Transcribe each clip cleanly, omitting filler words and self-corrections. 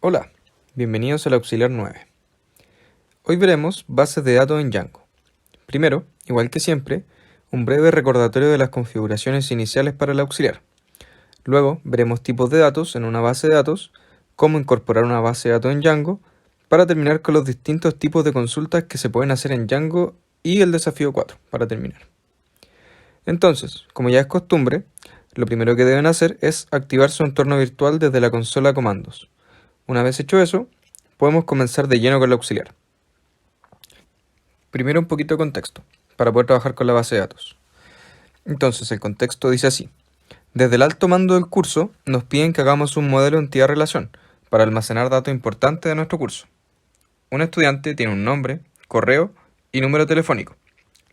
Hola, bienvenidos al auxiliar 9. Hoy veremos bases de datos en Django. Primero, igual que siempre, un breve recordatorio de las configuraciones iniciales para el auxiliar. Luego veremos tipos de datos en una base de datos, cómo incorporar una base de datos en Django, para terminar con los distintos tipos de consultas que se pueden hacer en Django y el desafío 4, para terminar. Entonces, como ya es costumbre, lo primero que deben hacer es activar su entorno virtual desde la consola de comandos. Una vez hecho eso, podemos comenzar de lleno con el auxiliar. Primero un poquito de contexto, para poder trabajar con la base de datos. Entonces el contexto dice así. Desde el alto mando del curso nos piden que hagamos un modelo entidad-relación para almacenar datos importantes de nuestro curso. Un estudiante tiene un nombre, correo y número telefónico.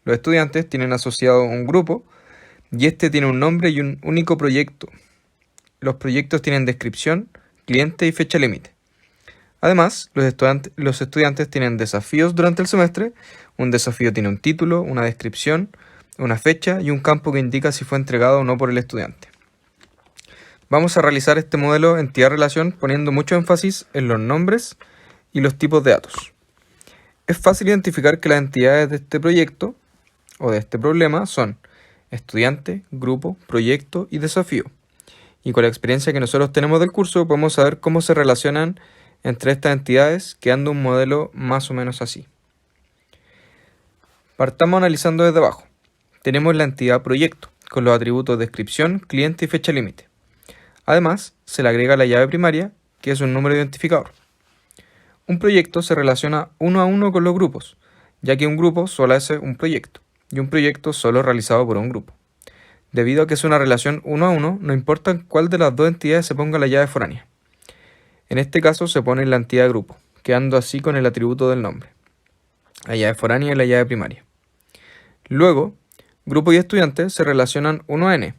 Los estudiantes tienen asociado un grupo y este tiene un nombre y un único proyecto. Los proyectos tienen descripción, cliente y fecha límite. Además, los estudiantes tienen desafíos durante el semestre. Un desafío tiene un título, una descripción, una fecha y un campo que indica si fue entregado o no por el estudiante. Vamos a realizar este modelo entidad-relación poniendo mucho énfasis en los nombres y los tipos de datos. Es fácil identificar que las entidades de este proyecto o de este problema son estudiante, grupo, proyecto y desafío. Y con la experiencia que nosotros tenemos del curso podemos saber cómo se relacionan entre estas entidades, quedando un modelo más o menos así. Partamos analizando desde abajo. Tenemos la entidad proyecto, con los atributos descripción, cliente y fecha límite. Además, se le agrega la llave primaria, que es un número identificador. Un proyecto se relaciona uno a uno con los grupos, ya que un grupo solo hace un proyecto, y un proyecto solo es realizado por un grupo. Debido a que es una relación uno a uno, no importa cuál de las dos entidades se ponga la llave foránea. En este caso se pone la entidad grupo, quedando así con el atributo del nombre, la llave foránea y la llave primaria. Luego, grupo y estudiante se relacionan 1 a n.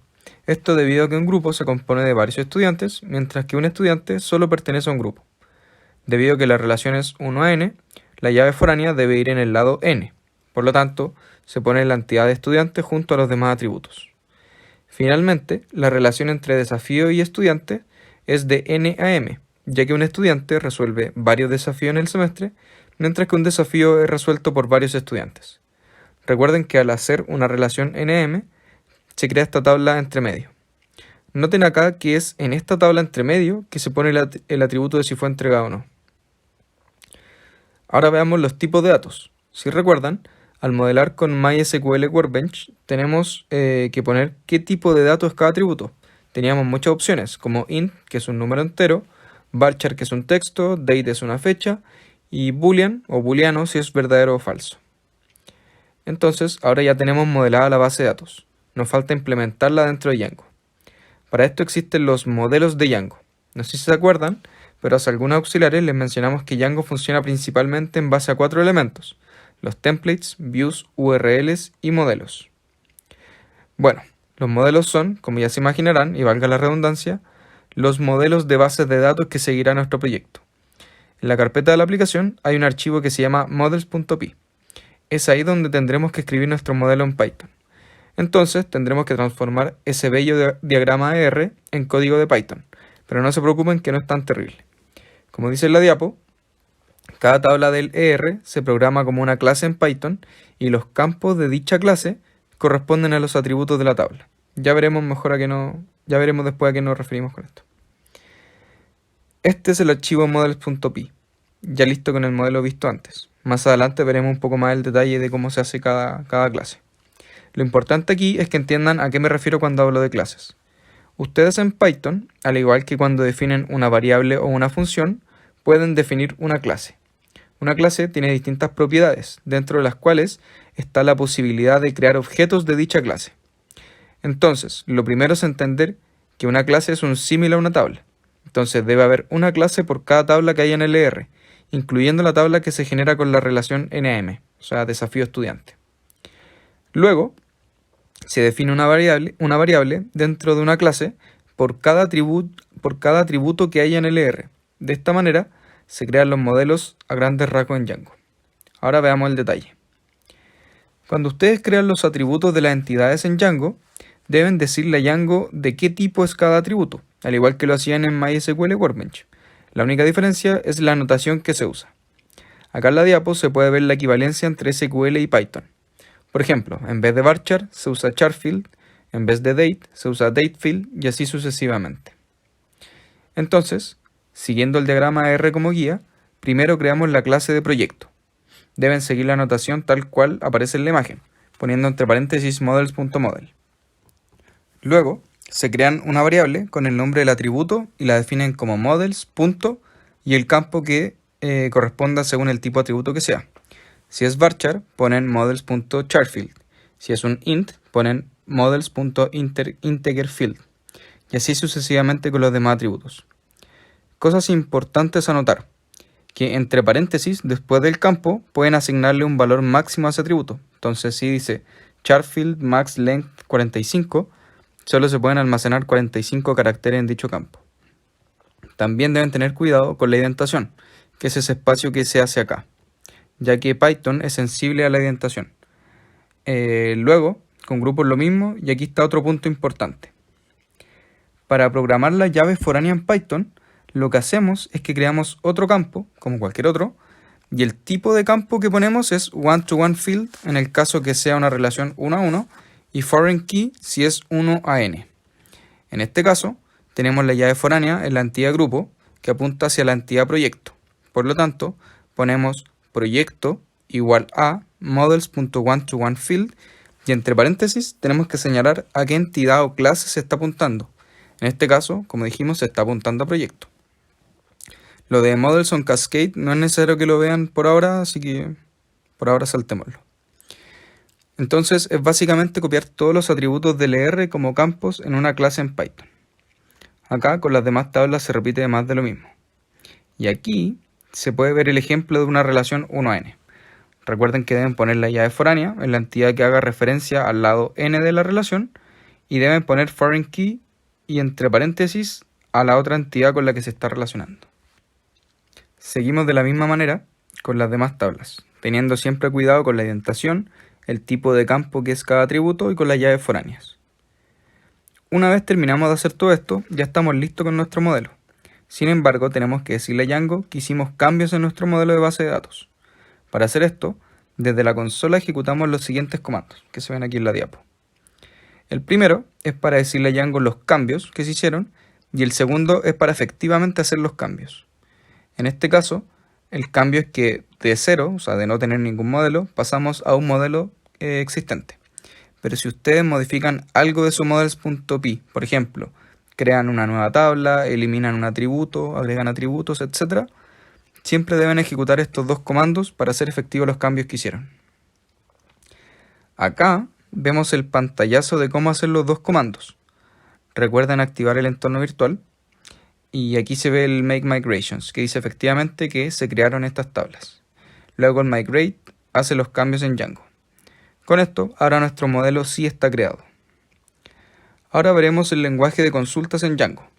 Esto debido a que un grupo se compone de varios estudiantes, mientras que un estudiante solo pertenece a un grupo. Debido a que la relación es 1 a n, la llave foránea debe ir en el lado n. Por lo tanto, se pone la entidad de estudiante junto a los demás atributos. Finalmente, la relación entre desafío y estudiante es de n a m, ya que un estudiante resuelve varios desafíos en el semestre, mientras que un desafío es resuelto por varios estudiantes. Recuerden que al hacer una relación NM, se crea esta tabla entre medio. Noten acá que es en esta tabla entre medio que se pone el atributo de si fue entregado o no. Ahora veamos los tipos de datos. Si recuerdan, al modelar con MySQL Workbench, tenemos que poner qué tipo de datos es cada atributo. Teníamos muchas opciones, como int, que es un número entero, varchar, que es un texto, date es una fecha, y boolean o booleano si es verdadero o falso. Entonces, ahora ya tenemos modelada la base de datos. Nos falta implementarla dentro de Django. Para esto existen los modelos de Django. No sé si se acuerdan, pero hace algunos auxiliares les mencionamos que Django funciona principalmente en base a 4 elementos: los templates, views, URLs y modelos. Bueno, los modelos son, como ya se imaginarán, y valga la redundancia, los modelos de bases de datos que seguirá nuestro proyecto. En la carpeta de la aplicación hay un archivo que se llama models.py. Es ahí donde tendremos que escribir nuestro modelo en Python. Entonces tendremos que transformar ese bello diagrama R en código de Python, pero no se preocupen que no es tan terrible. Como dice en la diapo, cada tabla del ER se programa como una clase en Python y los campos de dicha clase corresponden a los atributos de la tabla. Ya veremos después a qué nos referimos con esto. Este es el archivo models.py, ya listo con el modelo visto antes. Más adelante veremos un poco más el detalle de cómo se hace cada clase. Lo importante aquí es que entiendan a qué me refiero cuando hablo de clases. Ustedes en Python, al igual que cuando definen una variable o una función, pueden definir una clase. Una clase tiene distintas propiedades, dentro de las cuales está la posibilidad de crear objetos de dicha clase. Entonces, lo primero es entender que una clase es un símil a una tabla. Entonces debe haber una clase por cada tabla que haya en el ER, incluyendo la tabla que se genera con la relación NAM, o sea, desafío estudiante. Luego, se define una variable dentro de una clase por cada atributo que haya en el ER. De esta manera, se crean los modelos a grandes rasgos en Django. Ahora veamos el detalle. Cuando ustedes crean los atributos de las entidades en Django, deben decirle a Django de qué tipo es cada atributo, al igual que lo hacían en MySQL Workbench. La única diferencia es la notación que se usa. Acá en la diapo se puede ver la equivalencia entre SQL y Python. Por ejemplo, en vez de varchar se usa charfield, en vez de date se usa datefield y así sucesivamente. Entonces, siguiendo el diagrama R como guía, primero creamos la clase de proyecto. Deben seguir la notación tal cual aparece en la imagen, poniendo entre paréntesis models.model. Luego, se crean una variable con el nombre del atributo y la definen como models, punto, y el campo que corresponda según el tipo de atributo que sea. Si es varchar, ponen models.charfield. Si es un int, ponen models.integerfield. Y así sucesivamente con los demás atributos. Cosas importantes a notar, que entre paréntesis, después del campo, pueden asignarle un valor máximo a ese atributo. Entonces, si dice charfield max length 45, solo se pueden almacenar 45 caracteres en dicho campo. También deben tener cuidado con la indentación, que es ese espacio que se hace acá, ya que Python es sensible a la indentación. Luego, con grupos lo mismo, y aquí está otro punto importante. Para programar la llave foránea en Python, lo que hacemos es que creamos otro campo, como cualquier otro, y el tipo de campo que ponemos es one-to-one field en el caso que sea una relación 1 a 1, y foreign key si es 1 a n. En este caso, tenemos la llave foránea en la entidad grupo que apunta hacia la entidad proyecto. Por lo tanto, ponemos proyecto igual a models.one-to-one-field y entre paréntesis tenemos que señalar a qué entidad o clase se está apuntando. En este caso, como dijimos, se está apuntando a proyecto. Lo de models on cascade no es necesario que lo vean por ahora, así que por ahora saltémoslo. Entonces es básicamente copiar todos los atributos del R como campos en una clase en Python. Acá con las demás tablas se repite más de lo mismo. Y aquí se puede ver el ejemplo de una relación 1 a n. Recuerden que deben poner la llave foránea en la entidad que haga referencia al lado n de la relación y deben poner foreign key y entre paréntesis a la otra entidad con la que se está relacionando. Seguimos de la misma manera con las demás tablas, teniendo siempre cuidado con la indentación, el tipo de campo que es cada atributo y con las llaves foráneas. Una vez terminamos de hacer todo esto, ya estamos listos con nuestro modelo. Sin embargo, tenemos que decirle a Django que hicimos cambios en nuestro modelo de base de datos. Para hacer esto, desde la consola ejecutamos los siguientes comandos, que se ven aquí en la diapo. El primero es para decirle a Django los cambios que se hicieron y el segundo es para efectivamente hacer los cambios. En este caso, el cambio es que de cero, o sea, de no tener ningún modelo, pasamos a un modelo existente. Pero si ustedes modifican algo de su models.py, por ejemplo, crean una nueva tabla, eliminan un atributo, agregan atributos, etc., siempre deben ejecutar estos dos comandos para hacer efectivos los cambios que hicieron. Acá vemos el pantallazo de cómo hacer los dos comandos. Recuerden activar el entorno virtual. Y aquí se ve el Make Migrations, que dice efectivamente que se crearon estas tablas. Luego el Migrate hace los cambios en Django. Con esto, ahora nuestro modelo sí está creado. Ahora veremos el lenguaje de consultas en Django.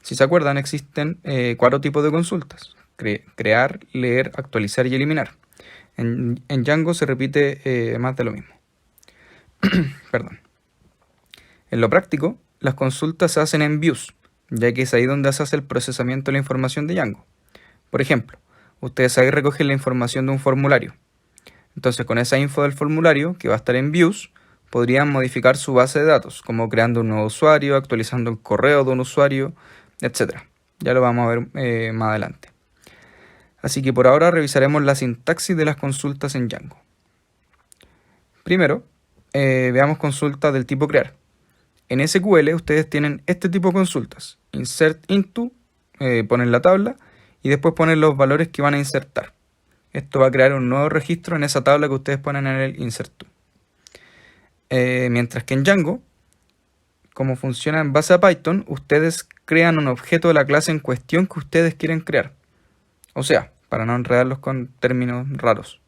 Si se acuerdan, existen 4 tipos de consultas. Crear, leer, actualizar y eliminar. En Django se repite más de lo mismo. Perdón. En lo práctico, las consultas se hacen en views, ya que es ahí donde se hace el procesamiento de la información de Django. Por ejemplo, ustedes ahí recogen la información de un formulario. Entonces, con esa info del formulario, que va a estar en views, podrían modificar su base de datos, como creando un nuevo usuario, actualizando el correo de un usuario, etc. Ya lo vamos a ver más adelante. Así que por ahora revisaremos la sintaxis de las consultas en Django. Primero, veamos consultas del tipo crear. En SQL ustedes tienen este tipo de consultas. Insert into, ponen la tabla y después ponen los valores que van a insertar. Esto va a crear un nuevo registro en esa tabla que ustedes ponen en el insert to. Mientras que en Django, como funciona en base a Python, ustedes crean un objeto de la clase en cuestión que ustedes quieren crear. O sea, para no enredarlos con términos raros,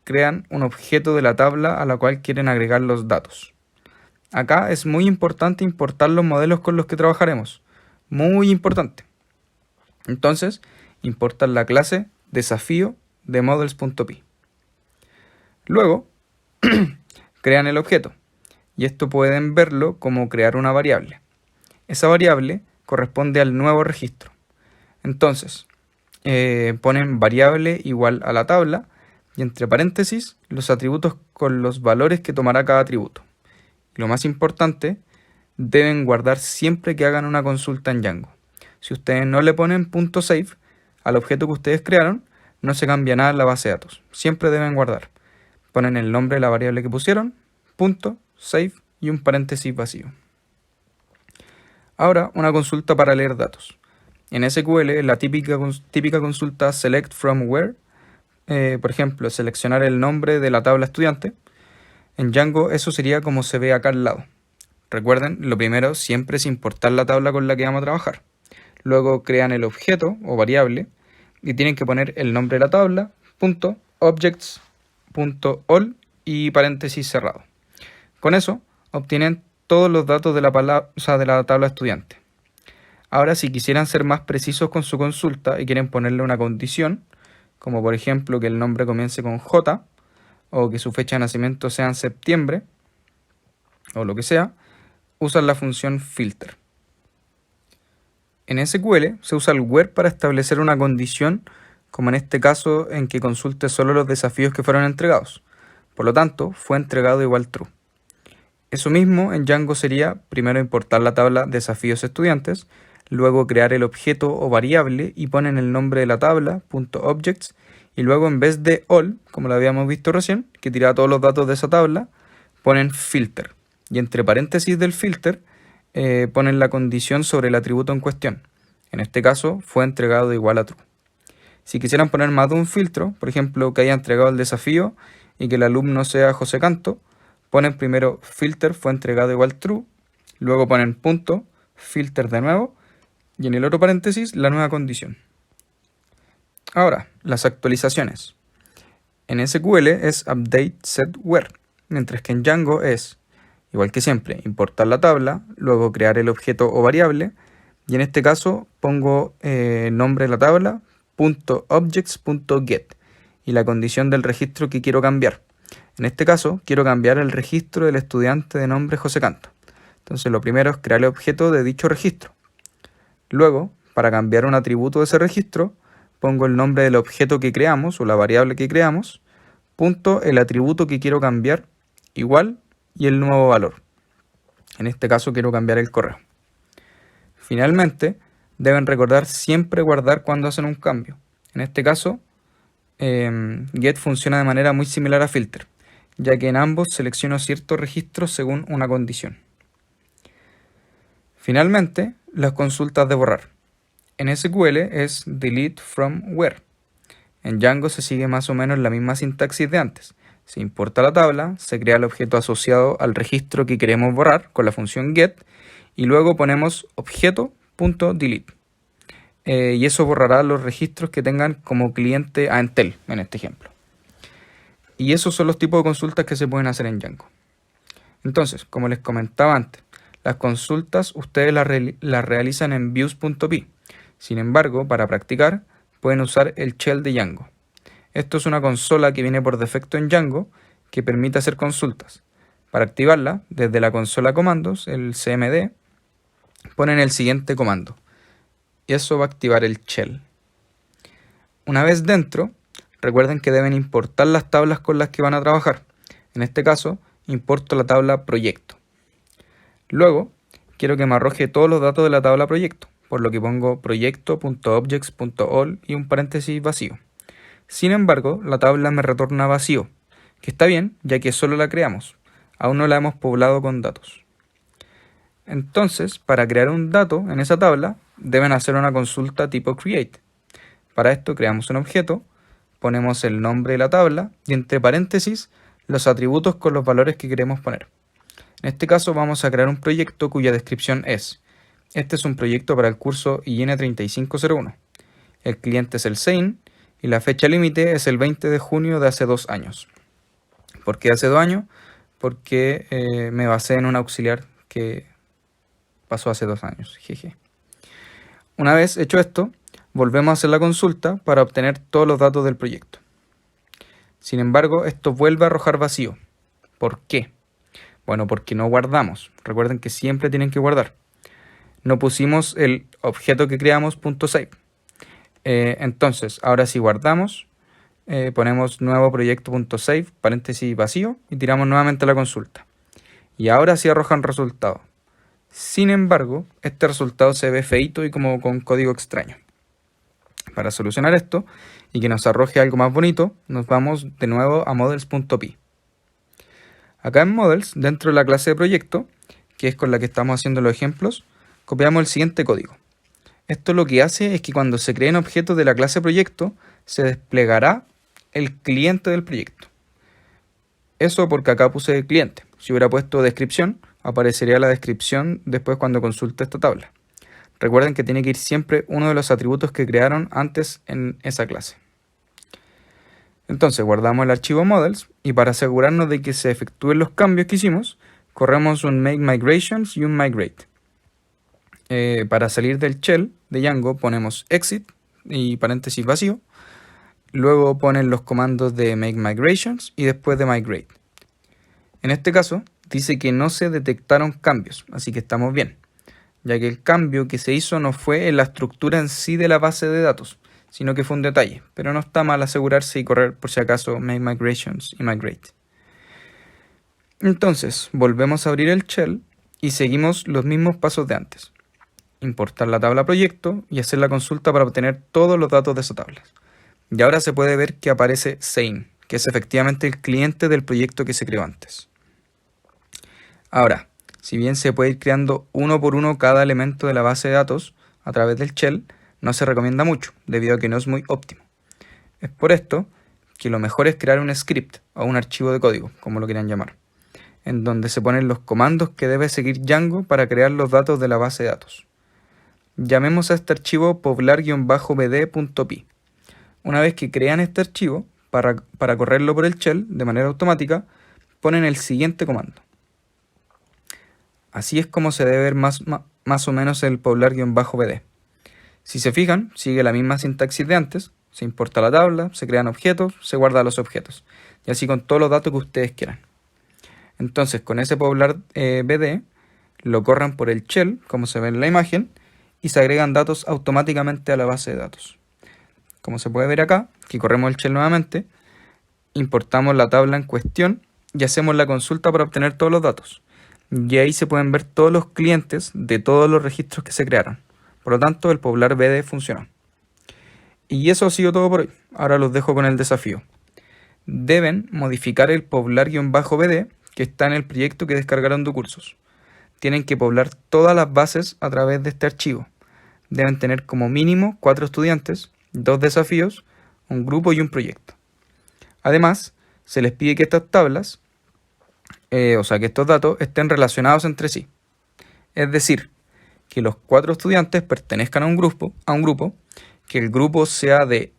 crean un objeto de la tabla a la cual quieren agregar los datos. Acá es muy importante importar los modelos con los que trabajaremos. Muy importante. Entonces, importan la clase desafío de models.py. Luego, crean el objeto. Y esto pueden verlo como crear una variable. Esa variable corresponde al nuevo registro. Entonces, ponen variable igual a la tabla y entre paréntesis los atributos con los valores que tomará cada atributo. Y lo más importante, deben guardar siempre que hagan una consulta en Django. Si ustedes no le ponen .save al objeto que ustedes crearon, no se cambia nada en la base de datos. Siempre deben guardar. Ponen el nombre de la variable que pusieron, .save y un paréntesis vacío. Ahora, una consulta para leer datos. En SQL, la típica consulta select from where, por ejemplo, seleccionar el nombre de la tabla estudiante. En Django eso sería como se ve acá al lado. Recuerden, lo primero siempre es importar la tabla con la que vamos a trabajar. Luego crean el objeto o variable y tienen que poner el nombre de la tabla, .objects.all y paréntesis cerrado. Con eso obtienen todos los datos de la tabla estudiante. Ahora, si quisieran ser más precisos con su consulta y quieren ponerle una condición, como por ejemplo que el nombre comience con J o que su fecha de nacimiento sea en septiembre o lo que sea, usan la función filter. En SQL se usa el where para establecer una condición, como en este caso en que consulte solo los desafíos que fueron entregados. Por lo tanto, fue entregado igual true. Eso mismo en Django sería primero importar la tabla desafíos estudiantes, luego crear el objeto o variable y ponen el nombre de la tabla, .objects, y luego en vez de all, como lo habíamos visto recién, que tiraba todos los datos de esa tabla, ponen filter. Y entre paréntesis del filter ponen la condición sobre el atributo en cuestión. En este caso fue entregado igual a true. Si quisieran poner más de un filtro, por ejemplo que haya entregado el desafío y que el alumno sea José Canto, ponen primero filter fue entregado igual true, luego ponen punto, filter de nuevo, y en el otro paréntesis la nueva condición. Ahora, las actualizaciones. En SQL es update set where, mientras que en Django es, igual que siempre, importar la tabla, luego crear el objeto o variable, y en este caso pongo nombre de la tabla, .objects.get, y la condición del registro que quiero cambiar. En este caso, quiero cambiar el registro del estudiante de nombre José Canto. Entonces, lo primero es crear el objeto de dicho registro. Luego, para cambiar un atributo de ese registro, pongo el nombre del objeto que creamos o la variable que creamos, punto el atributo que quiero cambiar, igual, y el nuevo valor. En este caso quiero cambiar el correo. Finalmente, deben recordar siempre guardar cuando hacen un cambio. En este caso, get funciona de manera muy similar a filter, ya que en ambos selecciono ciertos registros según una condición. Finalmente, las consultas de borrar. En SQL es delete from where. En Django se sigue más o menos la misma sintaxis de antes. Se importa la tabla, se crea el objeto asociado al registro que queremos borrar con la función get y luego ponemos objeto.delete. Y eso borrará los registros que tengan como cliente a Entel, en este ejemplo. Y esos son los tipos de consultas que se pueden hacer en Django. Entonces, como les comentaba antes, las consultas ustedes las realizan en views.py. Sin embargo, para practicar, pueden usar el shell de Django. Esto es una consola que viene por defecto en Django que permite hacer consultas. Para activarla, desde la consola comandos, el cmd, ponen el siguiente comando. Y eso va a activar el shell. Una vez dentro, recuerden que deben importar las tablas con las que van a trabajar. En este caso, importo la tabla proyecto. Luego, quiero que me arroje todos los datos de la tabla proyecto, por lo que pongo proyecto.objects.all y un paréntesis vacío. Sin embargo, la tabla me retorna vacío, que está bien, ya que solo la creamos. Aún no la hemos poblado con datos. Entonces, para crear un dato en esa tabla, deben hacer una consulta tipo create. Para esto creamos un objeto, ponemos el nombre de la tabla y entre paréntesis los atributos con los valores que queremos poner. En este caso vamos a crear un proyecto cuya descripción es: este es un proyecto para el curso IN 3501. El cliente es el SEIN y la fecha límite es el 20 de junio de hace 2 años. ¿Por qué hace 2 años? Porque me basé en un auxiliar que pasó hace 2 años. Jeje. Una vez hecho esto, volvemos a hacer la consulta para obtener todos los datos del proyecto. Sin embargo, esto vuelve a arrojar vacío. ¿Por qué? Bueno, porque no guardamos. Recuerden que siempre tienen que guardar. no pusimos el objeto que creamos .save. Entonces, ahora si guardamos, ponemos nuevo proyecto.save, paréntesis vacío, y tiramos nuevamente la consulta. Y ahora sí arroja un resultado. Sin embargo, este resultado se ve feito y como con código extraño. Para solucionar esto y que nos arroje algo más bonito, nos vamos de nuevo a models.py. Acá en models, dentro de la clase de proyecto, que es con la que estamos haciendo los ejemplos, copiamos el siguiente código. Esto lo que hace es que cuando se creen objetos de la clase proyecto, se desplegará el cliente del proyecto. Eso porque acá puse el cliente. Si hubiera puesto descripción, aparecería la descripción después cuando consulte esta tabla. Recuerden que tiene que ir siempre uno de los atributos que crearon antes en esa clase. Entonces guardamos el archivo models y para asegurarnos de que se efectúen los cambios que hicimos, corremos un make migrations y un migrate. Para salir del shell de Django ponemos exit y paréntesis vacío. Luego ponen los comandos de make migrations y después de migrate. En este caso dice que no se detectaron cambios, así que estamos bien, ya que el cambio que se hizo no fue en la estructura en sí de la base de datos, sino que fue un detalle, pero no está mal asegurarse y correr por si acaso make migrations y migrate. Entonces volvemos a abrir el shell y seguimos los mismos pasos de antes. Importar la tabla proyecto y hacer la consulta para obtener todos los datos de esa tabla. Y ahora se puede ver que aparece Sane, que es efectivamente el cliente del proyecto que se creó antes. Ahora, si bien se puede ir creando uno por uno cada elemento de la base de datos a través del shell, no se recomienda mucho, debido a que no es muy óptimo. Es por esto que lo mejor es crear un script o un archivo de código, como lo quieran llamar, en donde se ponen los comandos que debe seguir Django para crear los datos de la base de datos. Llamemos a este archivo poblar-bd.py. Una vez que crean este archivo, para correrlo por el shell de manera automática, ponen el siguiente comando. Así es como se debe ver más o menos el poblar-bd. Si se fijan, sigue la misma sintaxis de antes. Se importa la tabla, se crean objetos, se guardan los objetos. Y así con todos los datos que ustedes quieran. Entonces, con ese poblar-bd, lo corran por el shell, como se ve en la imagen, y se agregan datos automáticamente a la base de datos. Como se puede ver acá, que corremos el shell nuevamente, importamos la tabla en cuestión y hacemos la consulta para obtener todos los datos. Y ahí se pueden ver todos los clientes de todos los registros que se crearon. Por lo tanto, el poblar-bd funcionó. Y eso ha sido todo por hoy. Ahora los dejo con el desafío. Deben modificar el poblar-bd que está en el proyecto que descargaron de cursos. Tienen que poblar todas las bases a través de este archivo. Deben tener como mínimo 4 estudiantes, 2 desafíos, un grupo y un proyecto. Además, se les pide que estas tablas, que estos datos estén relacionados entre sí. Es decir, que los 4 estudiantes pertenezcan a un grupo, que el grupo sea que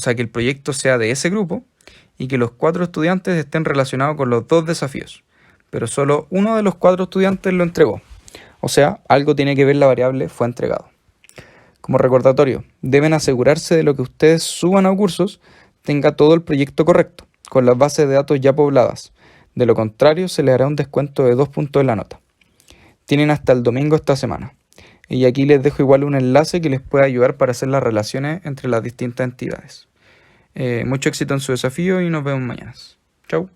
el proyecto sea de ese grupo y que los 4 estudiantes estén relacionados con los 2 desafíos. Pero solo uno de los 4 estudiantes lo entregó. O sea, algo tiene que ver la variable fue entregado. Como recordatorio, deben asegurarse de lo que ustedes suban a cursos tenga todo el proyecto correcto, con las bases de datos ya pobladas. De lo contrario, se les hará un descuento de 2 puntos en la nota. Tienen hasta el domingo esta semana. Y aquí les dejo igual un enlace que les puede ayudar para hacer las relaciones entre las distintas entidades. Mucho éxito en su desafío y nos vemos mañana. Chau.